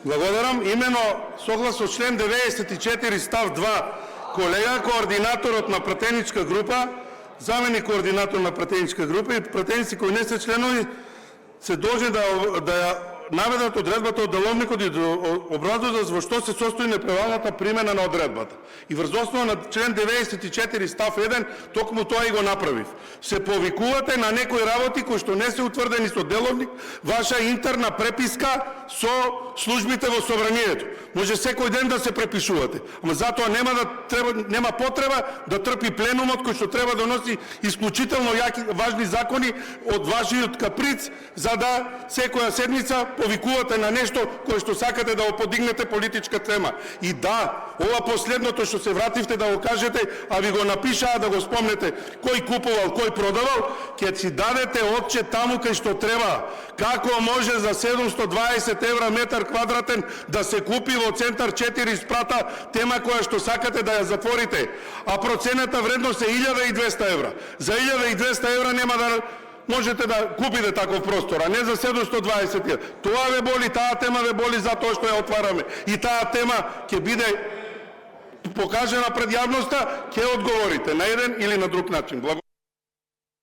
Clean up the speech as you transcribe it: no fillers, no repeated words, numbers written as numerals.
Благодарам. Имено согласно член 94 став 2, колега координаторот на пратеничка група, заменик координатор на пратеничка група и пратеници кои не се членови се должни да наведат одредбата од деловникот и да образложат во што се состои неправилната примена на одредбата. И врз основа на член 94 став 1 токму тоа и го направив. Се повикувате на некои работи кои што не се утврдени со деловник, ваша интерна преписка со службите во собранието. Може секој ден да се препишувате, ама затоа нема потреба да трпи пленумот кој што треба да носи исклучително важни закони од вашиот каприц, за да секоја седмица повикувате на нешто кое што сакате да го подигнете политичка тема. И да, ова последното што се вративте да го кажете, а ви го напишаа да го спомнете кој купувал, кој продавал, ќе си дадете отчет таму кај што треба. Како може за 720 евра метар квадратен да се купи во центар 4 спрата тема која што сакате да ја затворите, а процената вредност е 1200 евра. За 1200 евра нема да можете да купите таков простор, а не за 720 евра. Тоа ве боли, таа тема ве боли затоа што ја отвараме. И таа тема ќе биде покажена пред јавноста, ќе одговорите на еден или на друг начин.